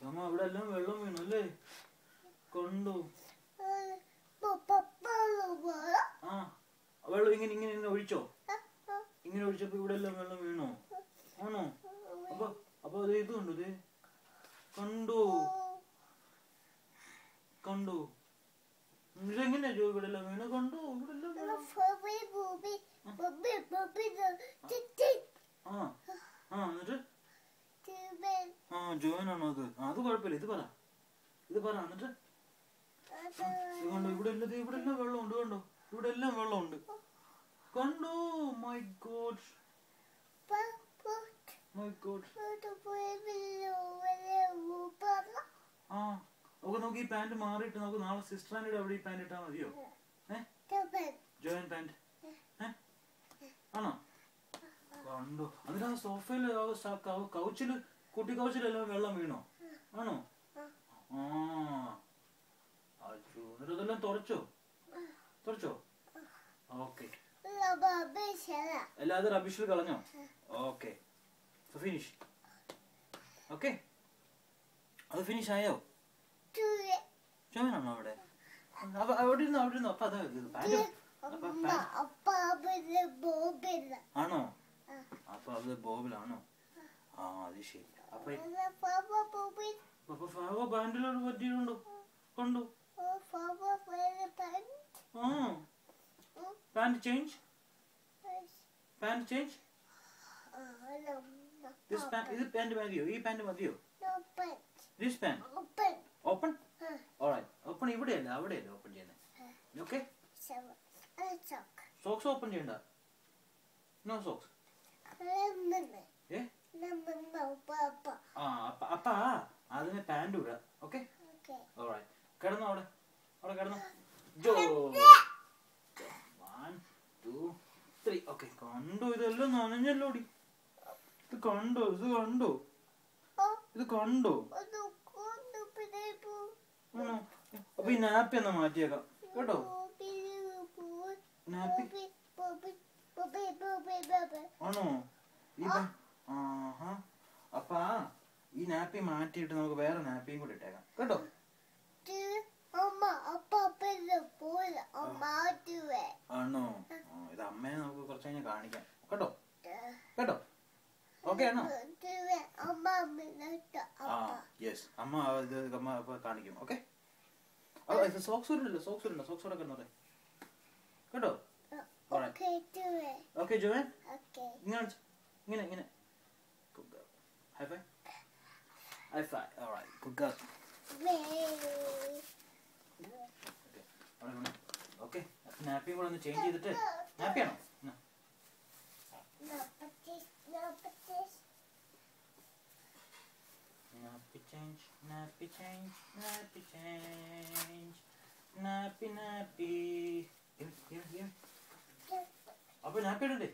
അമ്മ ഇവിടെ എല്ലാം വെള്ളം വീണു അല്ലേ? കണ്ടു. ആ വെള്ളം ഇങ്ങനെ ഇങ്ങനെ ഒഴിച്ചോ? ഇങ്ങനെ ഒഴിച്ചപ്പോ ഇവിടെ എല്ലാം വെള്ളം വീണോ? ആണോ? അപ്പൊ അത് ഇതുണ്ട്, ഇത് കണ്ടു കണ്ടു. ഇതെങ്ങനെയാ ജോ ഇവിടെ എല്ലാം വീണു? കണ്ടു ഇവിടെ എല്ലാം എന്നിട്ട് ജോയനാണോ അത്? അത് കുഴപ്പമില്ല, ഇത് പറ എന്നിട്ട് കണ്ടോ ഇവിടെ എല്ലാം വെള്ളമുണ്ട്. കണ്ടോ ഇവിടെ എല്ലാം വെള്ളമുണ്ട്. കണ്ടോ? My God. നമുക്ക് ഈ പാന്റ് മാറിയിട്ട് നമുക്ക് നാളെ സിസ്റ്റർ ആൻഡ് അവിടെ ഈ പാന്റ് ഇട്ടാ മതിയോ? ജോയിൻ പാന്റ് ആണോ? കണ്ടോ? അതിനാ സോഫയില് കൗച്ചില് കുട്ടി കൗച്ചിലെല്ലാം വെള്ളം വീണോ? ആണോ? എന്നിട്ട് ഇതെല്ലാം തുറച്ചോ? ഓക്കെ. എല്ലാതും റബിഷിൽ കളഞ്ഞോ? Okay, finish. ഓക്കെ, അത് ഫിനിഷ് ആയോ? ചോമനാണോ അവിടെ? അവിടെ ഇരുന്നു. അപ്പൊ അതാ ആണോ? അപ്പൊ അത് ബോബിലാണോ? അത് ശരി. അപ്പൊ ഫാവ പാൻറിലോട്ട് പറ്റിയിട്ടുണ്ടോ? കണ്ടു. Pant change. ഇത് പാന്റ് മതിയോ? ഈ പാന്റ് മതിയോ? This pant open. All right, open ഇവിടെയല്ല, അവിടെയല്ല ഓപ്പൺ ചെയ്യുന്നത്. ഓക്കെ, സോക്സ് ഓപ്പൺ ചെയ്യണ്ട. No socks. അപ്പ അതിന് പാന്റ് ഇടാ. Okay, all right. കിടന്നോ അവിടെ കിടന്നോ. ജോ 1 2 3. ഓക്കെ, കണ്ടോ? ഇതെല്ലാം നനഞ്ഞല്ലോടി. ഇത് കണ്ടോ? അപ്പൊ ഈ നാപ്പി എന്നാ മാറ്റിയേക്കാം കേട്ടോ. ആണോ? അപ്പൊ ഈ നാപ്പി മാറ്റിയിട്ട് നമുക്ക് വേറെ നാപ്പിയും കൂടി ഇട്ടേക്കാം കേട്ടോ. ആണോ? ഇത് അമ്മയെ നമുക്ക് കുറച്ച് കഴിഞ്ഞാൽ കാണിക്കാം കേട്ടോ. ഓക്കെ ആണോ? യെസ്, അമ്മ കാണിക്കും. ഓക്കെ, സോക്സ് ഇടണ്ടോ? സോക്സ് ഇടൊക്കെ കേട്ടോ. ഓക്കെ ജോയൻ, ഇങ്ങനെ high five. Alright, good girl. Okay, നാപ്പിയും കൂടെ ഒന്ന് ചേഞ്ച് ചെയ്തിട്ട്. നാപ്പിയാണോ? നാപ്പി. അപ്പൊ നാപ്പി ഇടണ്ടേ?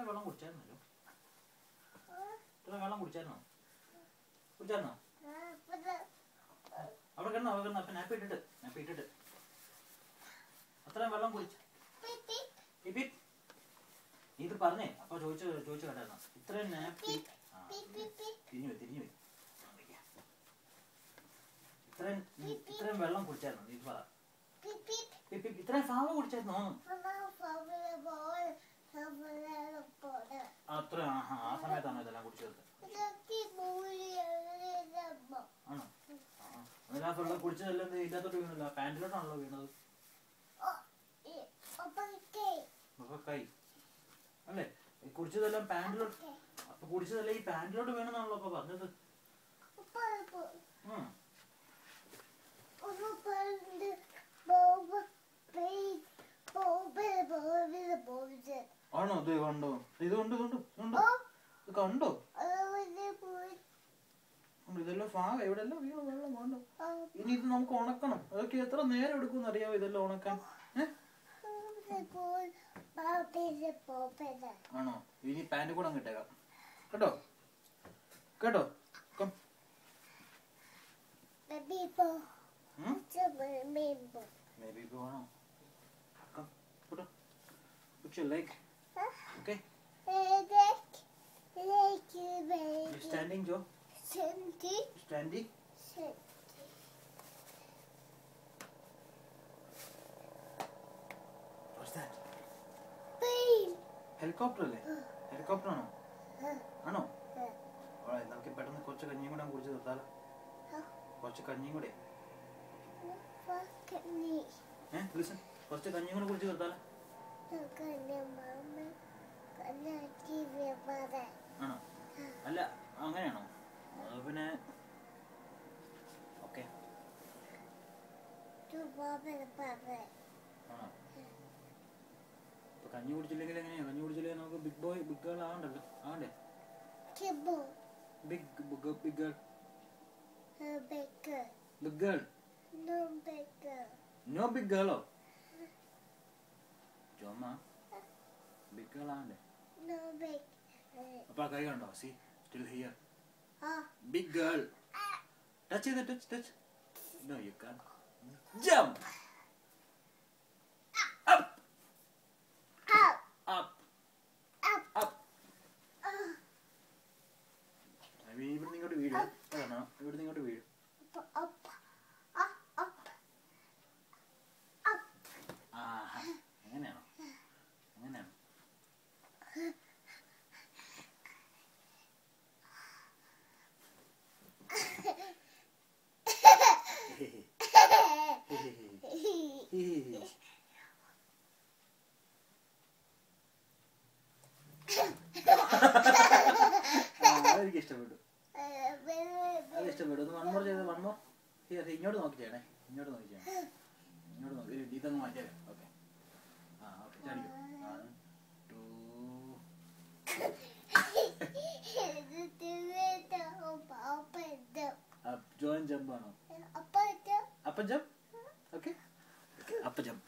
വെള്ളം കുടിച്ചായിരുന്നല്ലോ. വെള്ളം കുടിച്ചായിരുന്നോ? അവിടെ കിടന്നോ? അപ്പൊ നാപ്പി ഇട്ടിട്ട് അത്രയും വെള്ളം കുടിച്ച ഇത് പറഞ്ഞേ. അപ്പൊ ചോദിച്ചു കേട്ടായിരുന്നോ? ഇത്രയും നാപ്പി തിരിഞ്ഞു ഇത്രയും വെള്ളം കുടിച്ചായിരുന്നോ? നീ പറ. ഇത്രയും ഫാവ കുടിച്ചായിരുന്നോ? അത്ര ആ സമയത്താണോ ഇതെല്ലാം കുടിച്ചത്? ആണോ? അതിനകത്തുള്ള കുടിച്ചതെല്ലാം ഇല്ലാത്തോട്ട് വീണല്ലോ. പാന്റിലോട്ടാണല്ലോ വീണത്. കൈ അല്ലേ? കുടിച്ചതെല്ലാം പാന്റിലോട്ട്. അപ്പൊ കുടിച്ചതെല്ലാം ഈ പാന്റിലോട്ട് വീണെന്നാണല്ലോ അപ്പൊ പറഞ്ഞത്. ആണോ? ഇത് കണ്ടോ? കണ്ടോ? ഇതെല്ലാം ഫാഗ എവിടെല്ലാം വീണു വെള്ളം. കണ്ടോ? ഇനി ഇത് നമുക്ക് ഉണക്കണം. അതൊക്കെ എത്ര നേരം എടുക്കും അറിയാവോ ഇതെല്ലാം ഉണക്കാൻ? ആണോ? ഇനി പാന്റ് കൂടെ ഇട്ടേക്കാം. കേട്ടോ കേട്ടോ. Come. Baby boy. Baby boy. Baby boy ആണോ? Come. Put your leg. Okay. You standing, Joe? Standing. What's that? Helicopter അല്ലേ? Helicopter ആണോ? ആണോ? Alright, നമുക്ക് പെട്ടെന്ന് കുറച്ച് കഞ്ഞിയും കൂടെ കുടിച്ച് നിർത്താലോ. കുറച്ച് കഞ്ഞിയും കൂടെ. Listen. കുറച്ച് കഞ്ഞിയും കൂടെ കുടിച്ച് നിർത്താലോ. ആണോ? അല്ല അങ്ങനെയാണോ? പിന്നെ ഓക്കെ. ആണോ? കഞ്ഞി കുടിച്ചില്ലെങ്കിൽ എങ്ങനെയാ? കഞ്ഞി കുടിച്ചില്ലെങ്കിൽ നമുക്ക് ബിഗ് ബോയ് ബിഗ് ഗേൾ ആവണ്ടല്ലോ. ആവണ്ടേ? Big girl. Big girl. No big ഗേളോ? ജോമ ബിഗ് ഗേൾ ആവണ്ടേ? അപ്പൊ കൈ കണ്ടോ? Sit still here. Big girl. Touch ചെയ്ത് touch. No you can. Jump. ഇവിടുന്ന് ഇങ്ങോട്ട് വീഴും. ഇവിടുന്ന് ഇങ്ങോട്ട് വീഴും. അങ്ങനെയാണോ? അങ്ങനെയാണോ? അതെനിക്ക് ഇഷ്ടപ്പെട്ടു. അത് ഇഷ്ടപ്പെട്ടു. ഒന്ന് വൺ മോർ ചെയ്ത് വൺ മോർ. ഇങ്ങോട്ട് നോക്കി ചെയ്യണേ. ഇങ്ങോട്ട് നോക്കി ചെയ്യണേ. ഇങ്ങോട്ട് നോക്കി. ഇതൊന്ന് മാറ്റിയാലേ. ഓക്കെ. ആ ഓക്കെ. ചാടിക്കോ. 1 2 ജോയിൻ ജമ്പ് ആണോ? അപ്പ ജമ്പ്. ഓക്കെ. അപ്പ jump.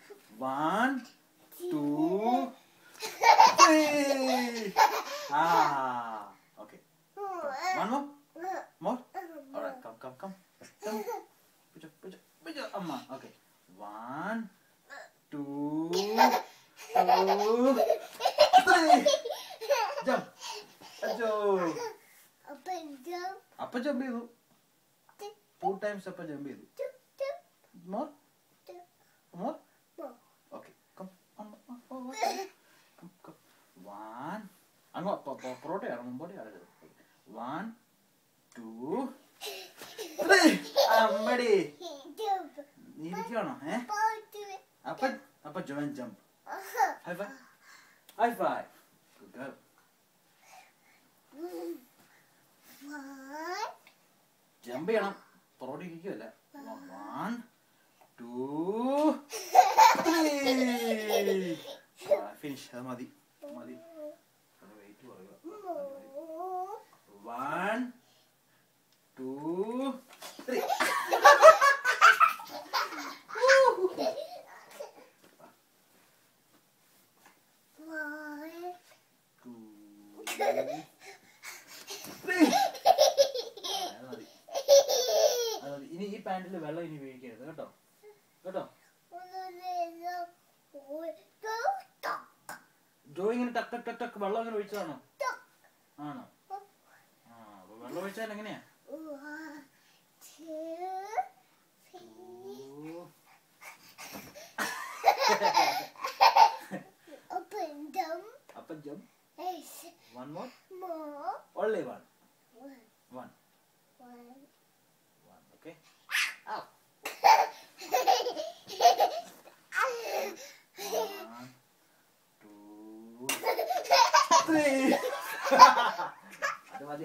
1 2 3. Okay. One more. More. All right. Come. Push up. Amma. Okay. 1 2 3. Jump. Ajo. Up jump ചെയ്തു. 2 times up jump ചെയ്തു. More. More. Okay. Come. Come. 1. അങ്ങോ പൊറോട്ടയാണ് മുമ്പോട്ട്. 1 2 3. അമ്മടി നീ ഇരിക്കണോ? അപ്പൊ join jump. High five. Good girl. Jump ചെയ്യണം. Parotta ഇരിക്കുമല്ല. 1 2 3. Finish. അത് മതി. 1 2 3. ഇനി ഈ പാന്റിൽ വെള്ളം ഇനി വീഴിക്കരുത് കേട്ടോ. ജോ ഇങ്ങനെ ടക്ക് ടക്ക് ടക്ക് വെള്ളം അങ്ങനെ ഒഴിച്ചതാണോ? ആണോ? വെള്ളം ഒഴിച്ചാൽ എങ്ങനെയാ? Up and jump. One more. Only one. Okay. Out. 1 2 3.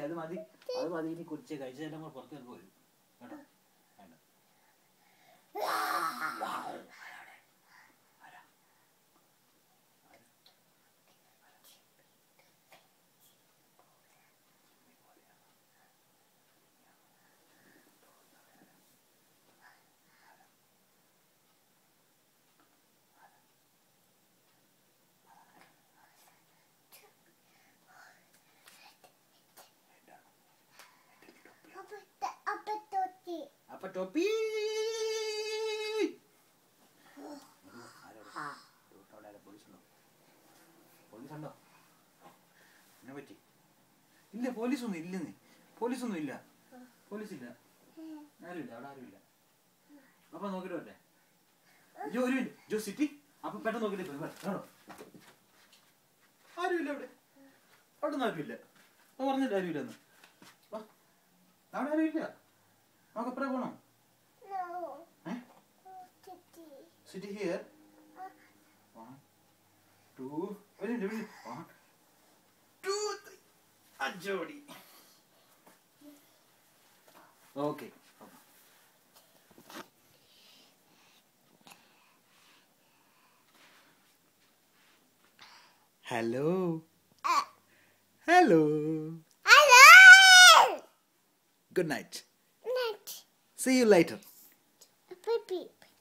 അത് മതി. ഇനി കുറച്ച് കഴിച്ചാൽ നമ്മൾ പുറത്ത് പോരും കേട്ടോ. ടോപ്പി. പോലീസുണ്ടോ? എന്നെ പറ്റി ഇല്ല. പോലീസൊന്നും ഇല്ലെന്നേ. പോലീസൊന്നും ഇല്ല. പോലീസില്ല. ആരുമില്ല അവിടെ, ആരുമില്ല. അപ്പൊ നോക്കിട്ട് പറ്റേ ജോ. ഒരു മിനിറ്റ് ജോ, സിറ്റി. അപ്പൊ പെട്ടെന്ന് നോക്കിട്ട് കേട്ടോ. ആരുമില്ല അവിടെ. അവിടെ നിന്ന് ആരുമില്ല. പറഞ്ഞില്ല ആരുമില്ലെന്ന്. അവിടെ ആരുമില്ല. നമുക്ക് എപ്പഴാ പോണം? Sit here. 1 2 1 2 3 അജോടി. Okay. Hello. Hello. Good night. See you later.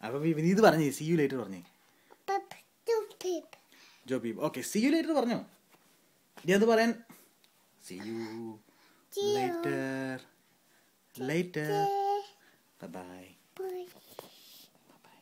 അപ്പൊ നീ ഇത് പറഞ്ഞേ. See you later പറഞ്ഞേ. ജോ പീപ്പ്. ഓക്കെ. See you later പറഞ്ഞോ. നീ അത് പറയാൻ. See you later. Later. Bye bye. Bye bye.